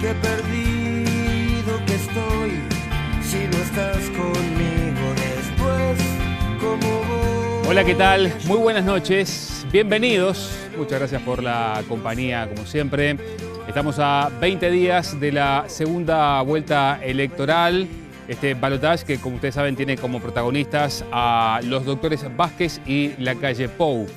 qué perdido que estoy, si no estás conmigo después, ¿cómo voy? Hola, ¿qué tal? Muy buenas noches, bienvenidos. Muchas gracias por la compañía, como siempre. Estamos a 20 días de la segunda vuelta electoral. Este balotaje que, como ustedes saben, tiene como protagonistas a los doctores Vázquez y Lacalle Pou.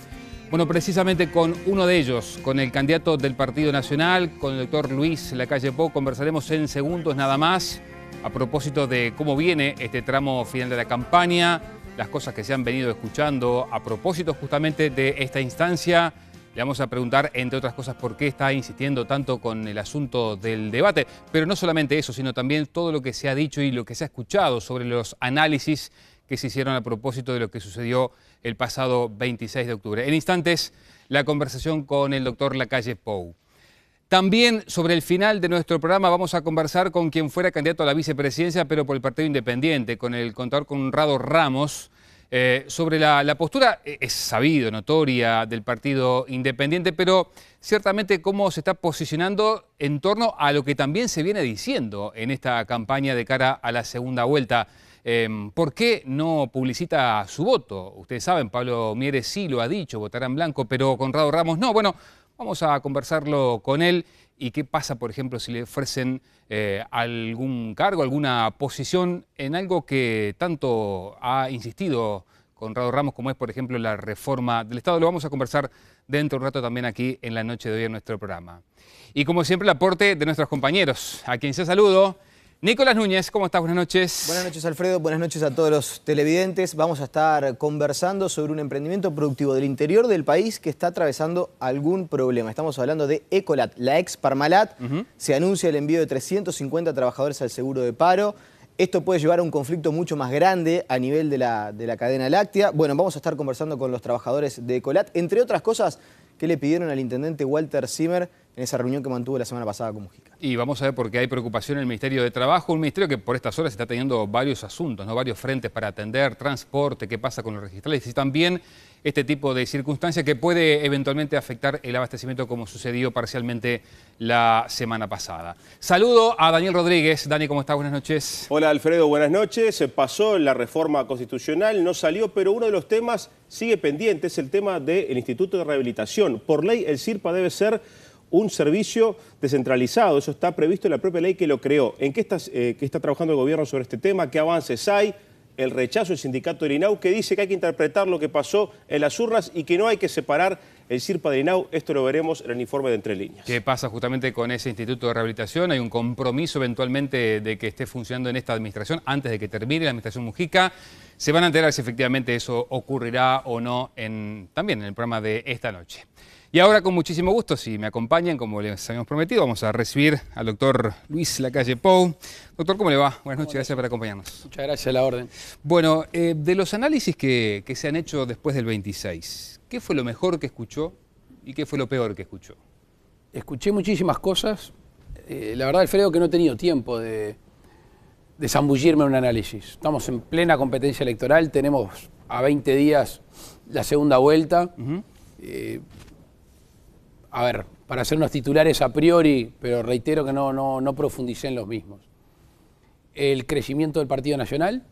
Bueno, precisamente con uno de ellos, con el candidato del Partido Nacional, con el doctor Luis Lacalle Pou, conversaremos en segundos nada más a propósito de cómo viene este tramo final de la campaña, las cosas que se han venido escuchando a propósito justamente de esta instancia. Le vamos a preguntar, entre otras cosas, por qué está insistiendo tanto con el asunto del debate. Pero no solamente eso, sino también todo lo que se ha dicho y lo que se ha escuchado sobre los análisis que se hicieron a propósito de lo que sucedió el pasado 26 de octubre. En instantes, la conversación con el doctor Lacalle Pou. También sobre el final de nuestro programa vamos a conversar con quien fuera candidato a la vicepresidencia, pero por el Partido Independiente, con el contador Conrado Ramos, sobre la postura, es sabido, notoria, del Partido Independiente, pero ciertamente cómo se está posicionando en torno a lo que también se viene diciendo en esta campaña de cara a la segunda vuelta. ¿Por qué no publicita su voto? Ustedes saben, Pablo Mieres sí lo ha dicho, votará en blanco, pero Conrado Ramos no. Bueno, vamos a conversarlo con él. ¿Y qué pasa, por ejemplo, si le ofrecen algún cargo, alguna posición en algo que tanto ha insistido Conrado Ramos, como es, por ejemplo, la reforma del Estado? Lo vamos a conversar dentro de un rato también aquí en la noche de hoy en nuestro programa. Y como siempre, el aporte de nuestros compañeros, a quien se saludo. Nicolás Núñez, ¿cómo estás? Buenas noches. Buenas noches, Alfredo. Buenas noches a todos los televidentes. Vamos a estar conversando sobre un emprendimiento productivo del interior del país que está atravesando algún problema. Estamos hablando de Ecolat, la ex Parmalat. Se anuncia el envío de 350 trabajadores al seguro de paro. Esto puede llevar a un conflicto mucho más grande a nivel de la cadena láctea. Bueno, vamos a estar conversando con los trabajadores de Ecolat, entre otras cosas que le pidieron al intendente Walter Zimmer en esa reunión que mantuvo la semana pasada con Mujica. Y vamos a ver por qué hay preocupación en el Ministerio de Trabajo, un ministerio que por estas horas está teniendo varios asuntos, ¿no? Varios frentes para atender, transporte, qué pasa con los registrales y también este tipo de circunstancias que puede eventualmente afectar el abastecimiento como sucedió parcialmente la semana pasada. Saludo a Daniel Rodríguez. Dani, ¿cómo estás? Buenas noches. Hola, Alfredo, buenas noches. Se pasó la reforma constitucional, no salió, pero uno de los temas sigue pendiente, es el tema del Instituto de Rehabilitación. Por ley, el CIRPA debe ser un servicio descentralizado, eso está previsto en la propia ley que lo creó. ¿En qué está trabajando el gobierno sobre este tema? ¿Qué avances hay? El rechazo del sindicato del INAU, que dice que hay que interpretar lo que pasó en las urnas y que no hay que separar el CIRPA del INAU. Esto lo veremos en el informe de Entre Líneas. ¿Qué pasa justamente con ese Instituto de Rehabilitación? ¿Hay un compromiso eventualmente de que esté funcionando en esta administración antes de que termine la administración Mujica? Se van a enterar si efectivamente eso ocurrirá o no también en el programa de esta noche. Y ahora, con muchísimo gusto, si me acompañan, como les habíamos prometido, vamos a recibir al doctor Luis Lacalle Pou. Doctor, ¿cómo le va? Buenas noches, gracias por acompañarnos. Muchas gracias, a la orden. Bueno, de los análisis que se han hecho después del 26, ¿qué fue lo mejor que escuchó y qué fue lo peor que escuchó? Escuché muchísimas cosas. La verdad, Alfredo, que no he tenido tiempo de zambullirme en un análisis. Estamos en plena competencia electoral, tenemos a 20 días la segunda vuelta. A ver, para hacer unos titulares a priori, pero reitero que no profundicé en los mismos. El crecimiento del Partido Nacional,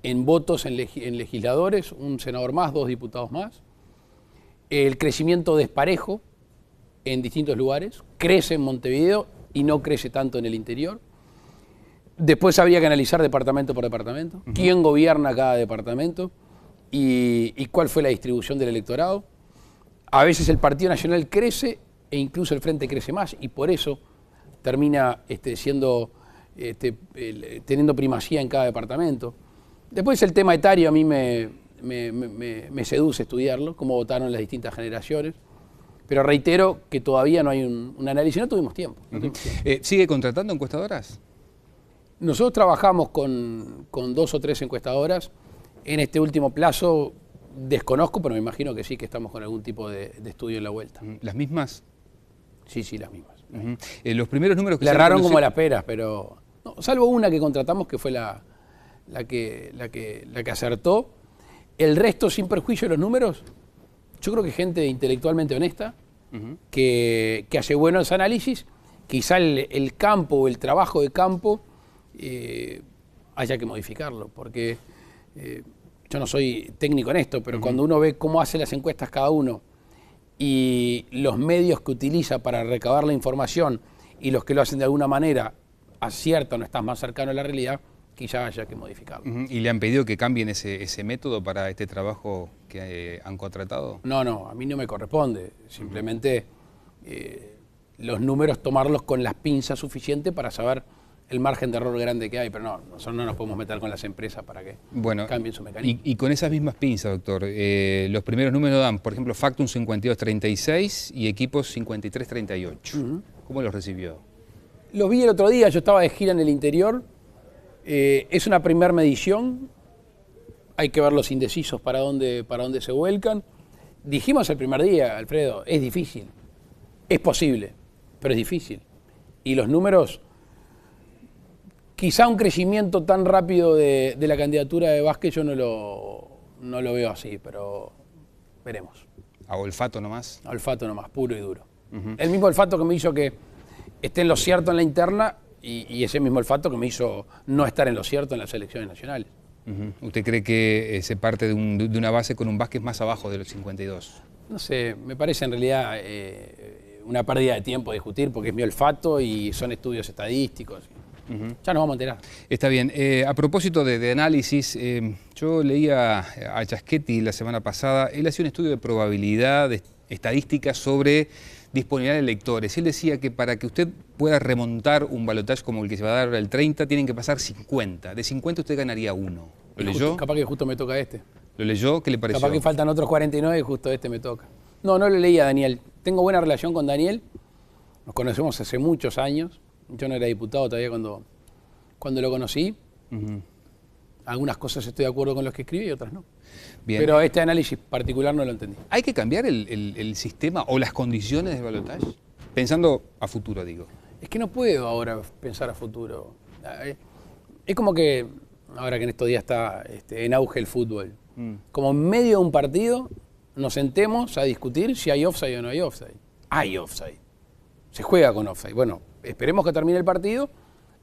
en votos en legisladores, un senador más, 2 diputados más. El crecimiento desparejo en distintos lugares, crece en Montevideo y no crece tanto en el interior. Después había que analizar departamento por departamento, quién gobierna cada departamento y cuál fue la distribución del electorado. A veces el Partido Nacional crece e incluso el Frente crece más y por eso termina teniendo primacía en cada departamento. Después el tema etario a mí me seduce estudiarlo, cómo votaron las distintas generaciones, pero reitero que todavía no hay un análisis, no tuvimos tiempo. ¿Sigue contratando encuestadoras? Nosotros trabajamos con 2 o 3 encuestadoras. En este último plazo desconozco, pero me imagino que sí, que estamos con algún tipo de estudio en la vuelta. ¿Las mismas? Sí, las mismas. Los primeros números que le erraron como las peras, pero no, salvo una que contratamos que fue la que acertó. El resto, sin perjuicio de los números, yo creo que gente intelectualmente honesta, que hace buenos análisis quizá el campo o el trabajo de campo haya que modificarlo, porque yo no soy técnico en esto, pero cuando uno ve cómo hace las encuestas cada uno y los medios que utiliza para recabar la información y los que lo hacen de alguna manera aciertan o estás más cercano a la realidad, quizá haya que modificarlo. ¿Y le han pedido que cambien ese método para este trabajo que han contratado? No, a mí no me corresponde. Simplemente los números tomarlos con las pinzas suficientes para saber el margen de error grande que hay, pero no, nosotros no nos podemos meter con las empresas para que cambien su mecanismo. Y con esas mismas pinzas, doctor, los primeros números dan, por ejemplo, Factum 52.36 y Equipos 53.38. ¿Cómo los recibió? Los vi el otro día, yo estaba de gira en el interior. Es una primera medición, hay que ver los indecisos para dónde se vuelcan. Dijimos el primer día, Alfredo, es difícil, es posible, pero es difícil. Y los números, quizá un crecimiento tan rápido de la candidatura de Vázquez yo no lo veo así, pero veremos. ¿A olfato nomás? A olfato nomás, puro y duro. El mismo olfato que me hizo que esté en lo cierto en la interna y ese mismo olfato que me hizo no estar en lo cierto en las elecciones nacionales. ¿Usted cree que se parte de una base con un Vázquez más abajo de los 52? No sé, me parece en realidad una pérdida de tiempo discutir porque es mi olfato y son estudios estadísticos. Ya nos vamos a enterar. Está bien. A propósito de análisis, yo leía a Chaschetti la semana pasada, él hacía un estudio de probabilidad, de estadísticas sobre disponibilidad de electores. Él decía que para que usted pueda remontar un balotaje como el que se va a dar ahora el 30, tienen que pasar 50. De 50 usted ganaría 1. ¿Lo leyó? Capaz que justo me toca este. ¿Lo leyó? ¿Qué le pareció? Capaz que faltan otros 49 y justo este me toca. No lo leía, Daniel. Tengo buena relación con Daniel. Nos conocemos hace muchos años. Yo no era diputado todavía cuando lo conocí. Algunas cosas estoy de acuerdo con los que escribe y otras no. Bien. Pero este análisis particular no lo entendí. ¿Hay que cambiar el sistema o las condiciones de balotaje? Pensando a futuro, digo. Es que no puedo ahora pensar a futuro. Es como que, ahora que en estos días está en auge el fútbol, como en medio de un partido nos sentemos a discutir si hay offside o no hay offside. Hay offside. Se juega con offside. Bueno, esperemos que termine el partido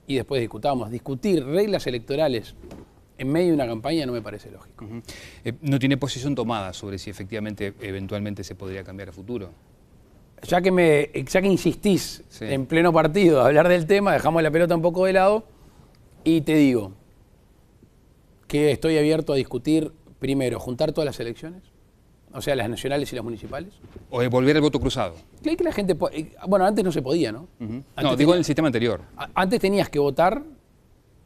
y después discutamos. Discutir reglas electorales en medio de una campaña no me parece lógico. ¿No tiene posición tomada sobre si efectivamente, eventualmente se podría cambiar a futuro? Ya que insistís en pleno partido a hablar del tema, dejamos la pelota un poco de lado y te digo que estoy abierto a discutir primero, juntar todas las elecciones, o sea, las nacionales y las municipales. ¿O volver al voto cruzado? Que la gente, bueno, antes no se podía, ¿no? No, digo en el sistema anterior. Antes tenías que votar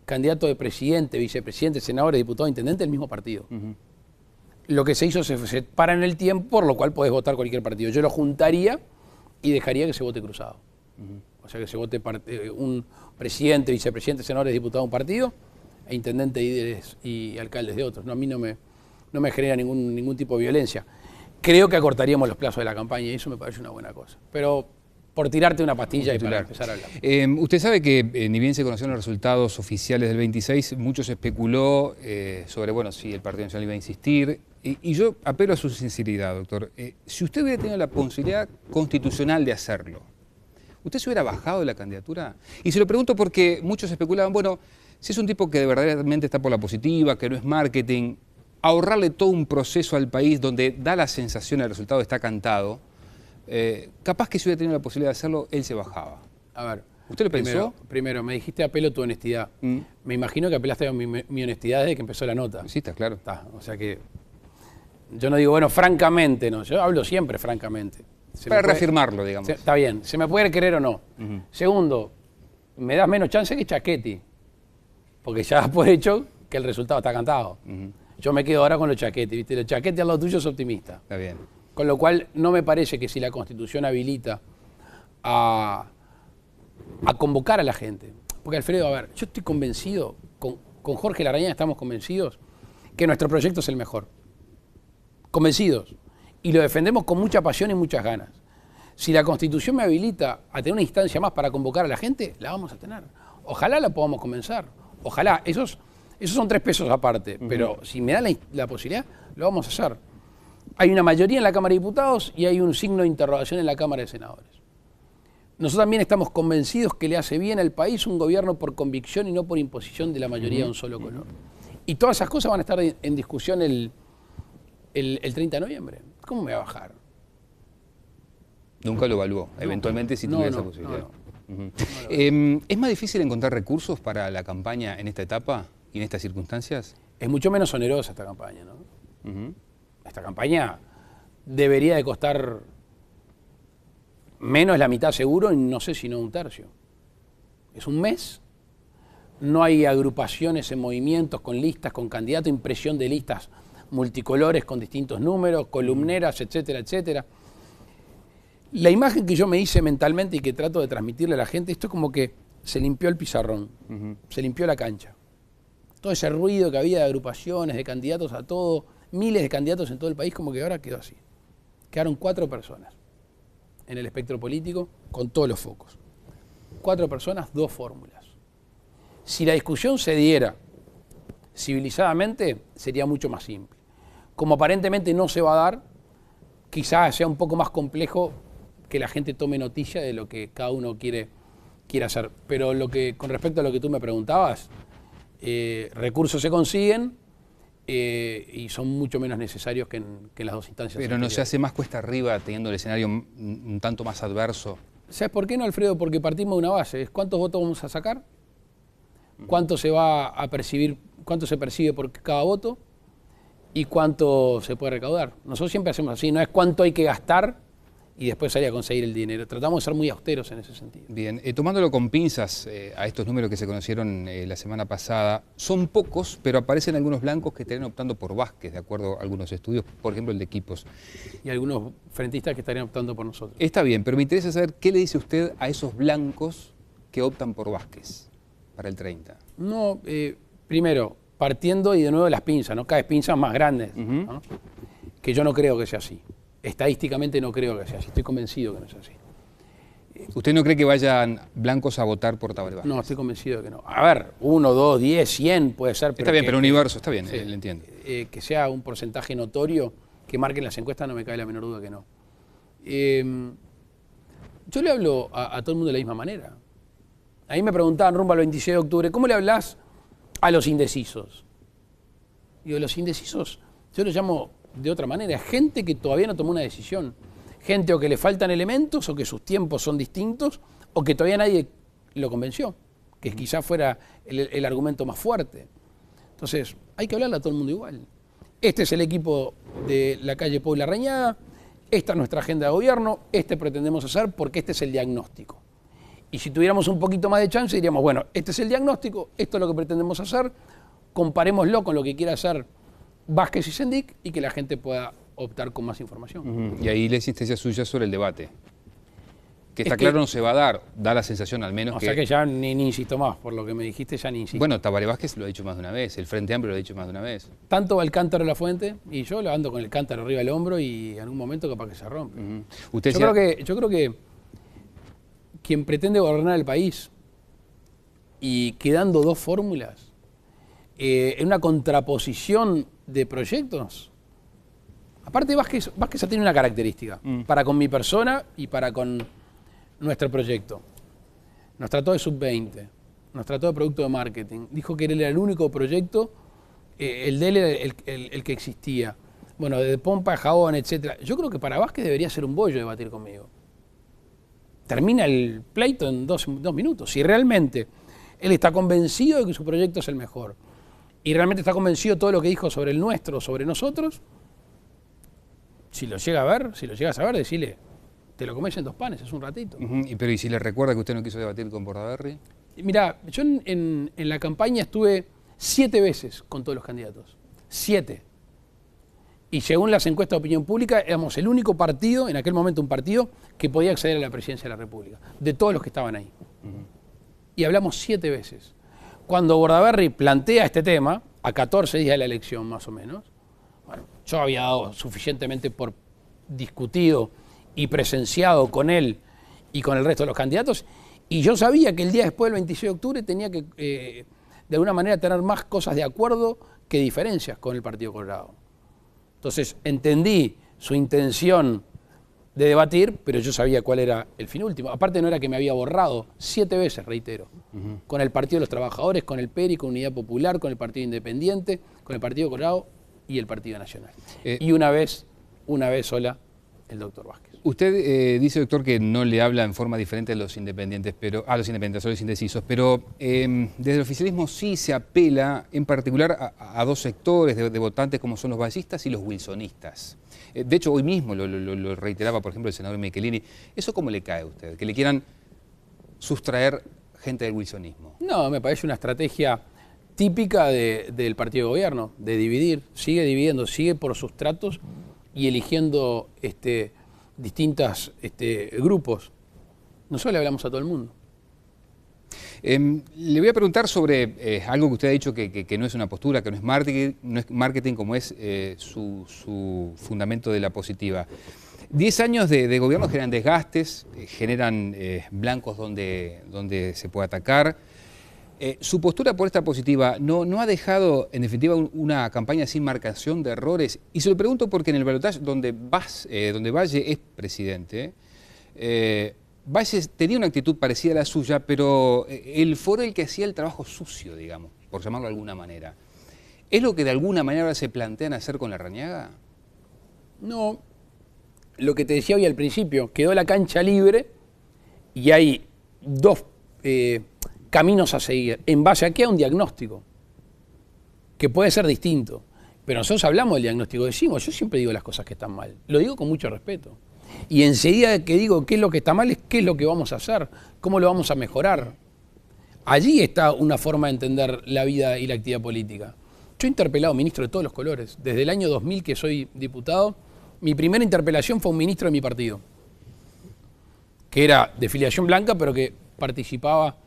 candidato de presidente, vicepresidente, senador, diputado, intendente del mismo partido. Lo que se hizo se para en el tiempo, por lo cual podés votar cualquier partido. Yo lo juntaría y dejaría que se vote cruzado. O sea, que se vote un presidente, vicepresidente, senadores, diputado de un partido e intendente, líderes y alcaldes de otros. No, a mí no me genera ningún tipo de violencia. Creo que acortaríamos los plazos de la campaña y eso me parece una buena cosa. Pero por tirarte una pastilla y para empezar a hablar. Usted sabe que ni bien se conocieron los resultados oficiales del 26, mucho se especuló sobre, bueno, si el Partido Nacional iba a insistir. Y yo apelo a su sinceridad, doctor. Si usted hubiera tenido la posibilidad constitucional de hacerlo, ¿usted se hubiera bajado de la candidatura? Y se lo pregunto porque muchos especulaban, bueno, si es un tipo que verdaderamente está por la positiva, que no es marketing, ahorrarle todo un proceso al país donde da la sensación, el resultado está cantado, capaz que si hubiera tenido la posibilidad de hacerlo, él se bajaba. A ver, ¿usted lo pensó? Primero, me dijiste apelo tu honestidad. Me imagino que apelaste a mi honestidad desde que empezó la nota. Sí, está claro. O sea que yo no digo, bueno, francamente, no. Yo hablo siempre francamente. Para reafirmarlo, digamos. Está bien, se me puede querer o no. Segundo, me das menos chance que Chaschetti, porque ya das por hecho que el resultado está cantado. Yo me quedo ahora con los Chaschetti, ¿viste? Los Chaschetti al lado tuyo es optimista. Está bien. Con lo cual, no me parece que si la Constitución habilita a convocar a la gente. Porque, Alfredo, a ver, yo estoy convencido, con Jorge Larrañaga estamos convencidos que nuestro proyecto es el mejor. Convencidos. Y lo defendemos con mucha pasión y muchas ganas. Si la Constitución me habilita a tener una instancia más para convocar a la gente, la vamos a tener. Ojalá la podamos comenzar. Ojalá. Esos son 3 pesos aparte. Pero si me da la posibilidad, lo vamos a hacer. Hay una mayoría en la Cámara de Diputados y hay un signo de interrogación en la Cámara de Senadores. nosotros también estamos convencidos que le hace bien al país un gobierno por convicción y no por imposición de la mayoría de un solo color. Y todas esas cosas van a estar en discusión el 30 de noviembre. ¿Cómo me va a bajar? Nunca lo evaluó, eventualmente si tuviera esa posibilidad. No. ¿Es más difícil encontrar recursos para la campaña en esta etapa y en estas circunstancias? Es mucho menos onerosa esta campaña, ¿no? Esta campaña debería de costar menos la mitad seguro, y no sé si no un tercio. Es un mes, no hay agrupaciones en movimientos con listas, con candidatos, impresión de listas multicolores con distintos números, columneras, etcétera, etcétera. La imagen que yo me hice mentalmente y que trato de transmitirle a la gente, esto es como que se limpió el pizarrón, se limpió la cancha. Todo ese ruido que había de agrupaciones, de candidatos a todo, miles de candidatos en todo el país, como que ahora quedó así. Quedaron 4 personas en el espectro político con todos los focos. 4 personas, 2 fórmulas. Si la discusión se diera civilizadamente, sería mucho más simple. Como aparentemente no se va a dar, quizás sea un poco más complejo que la gente tome noticia de lo que cada uno quiere hacer. Pero con respecto a lo que tú me preguntabas, recursos se consiguen y son mucho menos necesarios que en las 2 instancias. Pero no se hace más cuesta arriba teniendo el escenario un tanto más adverso. ¿Sabes por qué no, Alfredo? Porque partimos de una base. ¿Cuántos votos vamos a sacar? ¿Cuánto se va a percibir? ¿Cuánto se percibe por cada voto? ¿Y cuánto se puede recaudar? Nosotros siempre hacemos así, no es cuánto hay que gastar y después salir a conseguir el dinero. Tratamos de ser muy austeros en ese sentido. Bien, tomándolo con pinzas a estos números que se conocieron la semana pasada, son pocos, pero aparecen algunos blancos que estarían optando por Vázquez, de acuerdo a algunos estudios, por ejemplo el de Equipos. Y algunos frentistas que estarían optando por nosotros. Está bien, pero me interesa saber qué le dice usted a esos blancos que optan por Vázquez para el 30. No, primero, partiendo y de nuevo de las pinzas, ¿no? Cada vez pinzas más grandes, ¿no? Que yo no creo que sea así. Estadísticamente no creo que sea así, estoy convencido que no es así. ¿Usted no cree que vayan blancos a votar por Tabaré Vázquez? No, estoy convencido de que no. A ver, 1, 2, 10, 100 puede ser. Pero está bien, pero universo, está bien, sí, le entiendo. Que sea un porcentaje notorio, que marquen las encuestas, no me cabe la menor duda que no. Yo le hablo a todo el mundo de la misma manera. A mí me preguntaban rumbo al 26 de octubre, ¿cómo le hablas a los indecisos? Digo, los indecisos, yo los llamo de otra manera, gente que todavía no tomó una decisión, gente o que le faltan elementos o que sus tiempos son distintos o que todavía nadie lo convenció, que quizás fuera el argumento más fuerte. Entonces, hay que hablarle a todo el mundo igual. Este es el equipo de la calle Puebla Reñada, esta es nuestra agenda de gobierno, pretendemos hacer porque este es el diagnóstico. Y si tuviéramos un poquito más de chance, diríamos, bueno, este es el diagnóstico, esto es lo que pretendemos hacer, comparémoslo con lo que quiera hacer Vázquez y Sendik y que la gente pueda optar con más información. Y ahí la insistencia suya sobre el debate. Que está claro no se va a dar, da la sensación al menos que... O sea que ya ni insisto más, por lo que me dijiste ya ni insisto. Bueno, Tabaré Vázquez lo ha dicho más de una vez, el Frente Amplio lo ha dicho más de una vez. Tanto va el cántaro a la fuente y yo lo ando con el cántaro arriba del hombro y en algún momento capaz que se rompe. Usted yo creo que quien pretende gobernar el país y quedando 2 fórmulas, en una contraposición de proyectos. Aparte, Vázquez tiene una característica, para con mi persona y para con nuestro proyecto. Nos trató de sub-20, nos trató de producto de marketing, dijo que él era el único proyecto, el de él era el que existía. Bueno, de pompa, jabón, etc. Yo creo que para Vázquez debería ser un bollo debatir conmigo. Termina el pleito en 2 minutos. Si realmente él está convencido de que su proyecto es el mejor, y realmente está convencido de todo lo que dijo sobre el nuestro, sobre nosotros, si lo llega a ver, si lo llegas a ver, decirle, te lo comes en 2 panes, es un ratito. Pero ¿y si le recuerda que usted no quiso debatir con Bordaberry? Mirá, yo en la campaña estuve 7 veces con todos los candidatos. 7. Y según las encuestas de opinión pública, éramos el único partido, en aquel momento un partido, que podía acceder a la presidencia de la República, de todos los que estaban ahí. Y hablamos 7 veces. Cuando Bordaberry plantea este tema, a 14 días de la elección más o menos, bueno, yo había dado suficientemente por discutido y presenciado con él y con el resto de los candidatos, y yo sabía que el día después del 26 de octubre tenía que, de alguna manera, tener más cosas de acuerdo que diferencias con el Partido Colorado. Entonces, entendí su intención de debatir, pero yo sabía cuál era el fin último. Aparte no era que me había borrado 7 veces, reitero, con el Partido de los Trabajadores, con el PERI, con Unidad Popular, con el Partido Independiente, con el Partido Colorado y el Partido Nacional. Y una vez sola, el doctor Vázquez. Usted dice, doctor, que no le habla en forma diferente a los independientes, a los indecisos, pero desde el oficialismo sí se apela en particular a dos sectores de votantes como son los vallistas y los wilsonistas. De hecho, hoy mismo lo reiteraba, por ejemplo, el senador Michelini. ¿Eso cómo le cae a usted? Que le quieran sustraer gente del wilsonismo. No, me parece una estrategia típica del partido de gobierno, de dividir. Sigue dividiendo, sigue por sustratos y eligiendo distintos grupos. Nosotros le hablamos a todo el mundo. Le voy a preguntar sobre algo que usted ha dicho que no es una postura, que no es marketing como es su fundamento de la positiva. 10 años de gobierno generan desgastes, generan blancos donde se puede atacar. Su postura por esta positiva no ha dejado, en definitiva, una campaña sin marcación de errores. Y se lo pregunto porque en el balotaje donde Valle es presidente, Valle tenía una actitud parecida a la suya, pero él fue el que hacía el trabajo sucio, digamos, por llamarlo de alguna manera. ¿Es lo que de alguna manera ahora se plantean hacer con Larrañaga? No. Lo que te decía hoy al principio, quedó la cancha libre y hay dos caminos a seguir. ¿En base a qué? A un diagnóstico, que puede ser distinto. Pero nosotros hablamos del diagnóstico, yo siempre digo las cosas que están mal. Lo digo con mucho respeto. Y enseguida que digo qué es lo que está mal es qué es lo que vamos a hacer, cómo lo vamos a mejorar. Allí está una forma de entender la vida y la actividad política. Yo he interpelado ministros de todos los colores. Desde el año 2000 que soy diputado, mi primera interpelación fue un ministro de mi partido, que era de filiación blanca, pero que participaba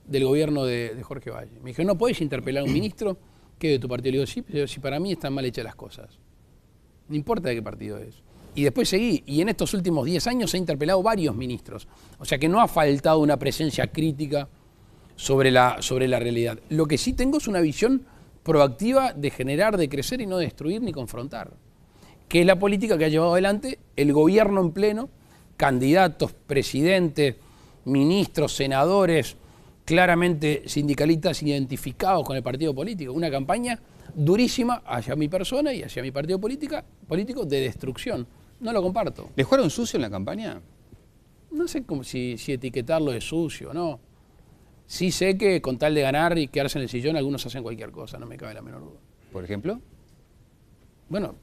del gobierno de Jorge Valle. Me dijo, ¿no podés interpelar a un ministro que es de tu partido? Le digo, sí, pero si para mí están mal hechas las cosas. No importa de qué partido es. Y después seguí, y en estos últimos 10 años he interpelado varios ministros. O sea que no ha faltado una presencia crítica sobre la realidad. Lo que sí tengo es una visión proactiva de generar, de crecer y no destruir ni confrontar. Que es la política que ha llevado adelante el gobierno en pleno, candidatos, presidentes, ministros, senadores, claramente sindicalistas identificados con el partido político. Una campaña durísima hacia mi persona y hacia mi partido político de destrucción. No lo comparto. ¿Le jugaron sucio en la campaña? No sé si etiquetarlo de sucio, no. Sí sé que con tal de ganar y quedarse en el sillón, algunos hacen cualquier cosa, no me cabe la menor duda. ¿Por ejemplo? Bueno,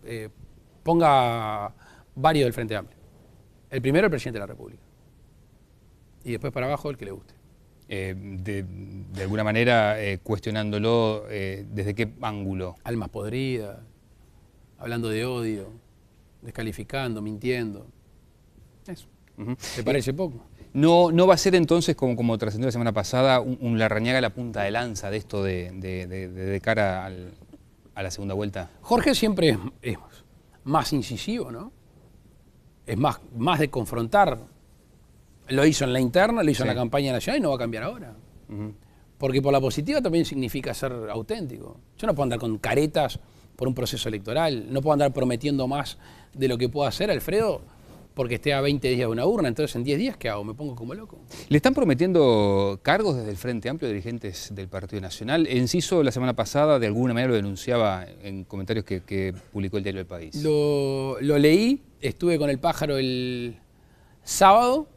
ponga varios del Frente Amplio. El primero, el presidente de la República. Y después para abajo, el que le guste. De alguna manera, cuestionándolo, ¿desde qué ángulo? Almas podridas, hablando de odio, descalificando, mintiendo. Eso. ¿Te parece poco? ¿No va a ser entonces, como trascendió la semana pasada, un Larrañaga la punta de lanza de esto de cara a la segunda vuelta? Jorge siempre es más incisivo, ¿no? Es más de confrontar. Lo hizo en la interna, lo hizo en la campaña nacional y no va a cambiar ahora. Porque por la positiva también significa ser auténtico. Yo no puedo andar con caretas por un proceso electoral, no puedo andar prometiendo más de lo que puedo hacer, Alfredo, porque esté a 20 días de una urna. Entonces, ¿en 10 días qué hago? ¿Me pongo como loco? ¿Le están prometiendo cargos desde el Frente Amplio, dirigentes del Partido Nacional? Enciso, la semana pasada, de alguna manera lo denunciaba en comentarios que publicó el diario El País. Lo leí, estuve con el pájaro el sábado,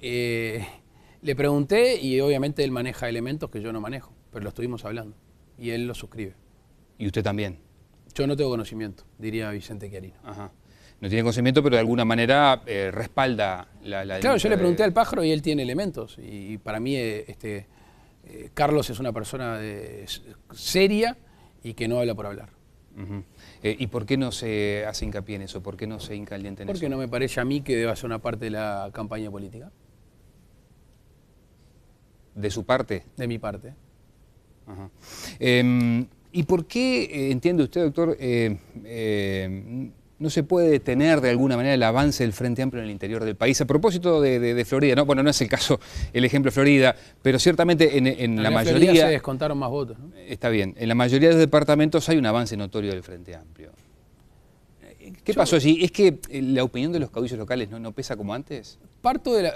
le pregunté y obviamente él maneja elementos que yo no manejo, pero lo estuvimos hablando y él lo suscribe. ¿Y usted también? Yo no tengo conocimiento, diría Vicente Chiarino. Ajá. No tiene conocimiento, pero de alguna manera respalda la Claro, yo le pregunté al pájaro y él tiene elementos. Y para mí Carlos es una persona seria y que no habla por hablar. ¿Y por qué no se hace hincapié en eso? ¿Por qué no se hinca el diente en eso? Porque no me parece a mí que deba ser una parte de la campaña política. ¿De su parte? De mi parte. Ajá. ¿Y por qué, entiende usted, doctor, no se puede detener de alguna manera el avance del Frente Amplio en el interior del país? A propósito de Florida, ¿no? Bueno, no es el caso, el ejemplo de Florida, pero ciertamente en la mayoría... se descontaron más votos, ¿no? Está bien, en la mayoría de los departamentos hay un avance notorio del Frente Amplio. ¿Qué pasó allí? ¿Es que la opinión de los caudillos locales no pesa como antes? Parto de la...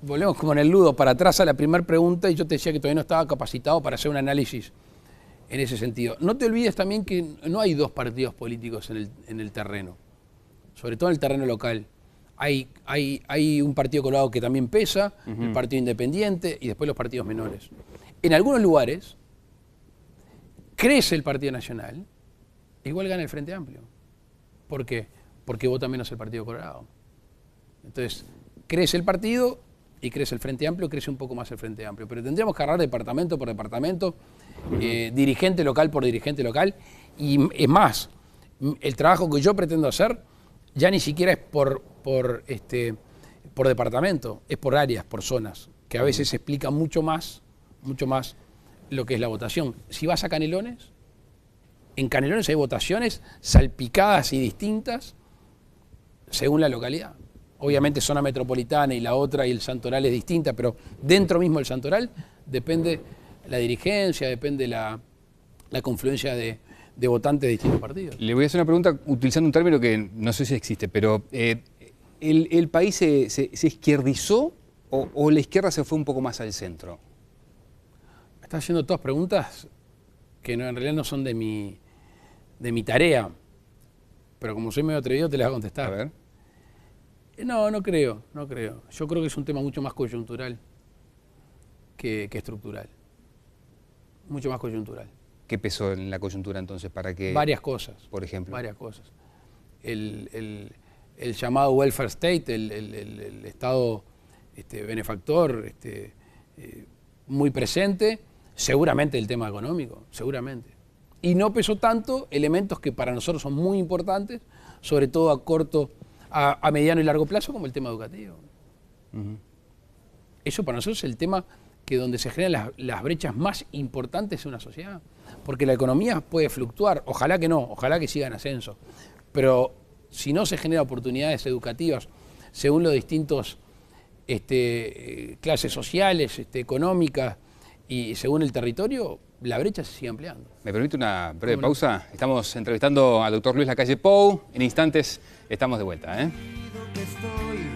volvemos como en el ludo para atrás a la primera pregunta y yo te decía que todavía no estaba capacitado para hacer un análisis en ese sentido. No te olvides también que no hay dos partidos políticos en el terreno, sobre todo en el terreno local. Hay un partido colorado que también pesa, el partido independiente y después los partidos menores. En algunos lugares crece el Partido Nacional, igual gana el Frente Amplio. ¿Por qué? Porque vota menos el Partido Colorado. Entonces, crece el partido y crece el Frente Amplio, crece un poco más el Frente Amplio. Pero tendríamos que agarrar departamento por departamento, dirigente local por dirigente local. Y es más, el trabajo que yo pretendo hacer ya ni siquiera es por departamento, es por áreas, por zonas, que a veces explica mucho más lo que es la votación. Si vas a Canelones, en Canelones hay votaciones salpicadas y distintas según la localidad. Obviamente zona metropolitana y la otra y el Santoral es distinta, pero dentro mismo del Santoral depende la dirigencia, depende la confluencia de votantes de distintos partidos. Le voy a hacer una pregunta utilizando un término que no sé si existe, pero ¿el país se izquierdizó o la izquierda se fue un poco más al centro? Estás haciendo todas preguntas que en realidad no son de mi tarea, pero como soy medio atrevido te las voy a contestar. A ver. No creo. Yo creo que es un tema mucho más coyuntural que estructural. Mucho más coyuntural. ¿Qué pesó en la coyuntura entonces para que...? Varias cosas. Por ejemplo. Varias cosas. El llamado welfare state, el Estado benefactor, muy presente, seguramente el tema económico, seguramente. Y no pesó tanto elementos que para nosotros son muy importantes, sobre todo a corto, a mediano y largo plazo, como el tema educativo. Eso para nosotros es el tema que donde se generan las brechas más importantes en una sociedad. Porque la economía puede fluctuar, ojalá que no, ojalá que siga en ascenso. Pero si no se generan oportunidades educativas según los distintos clases sociales, económicas y según el territorio, la brecha se sigue ampliando. ¿Me permite una breve pausa? Estamos entrevistando al doctor Luis Lacalle Pou. En instantes estamos de vuelta, ¿eh? Que estoy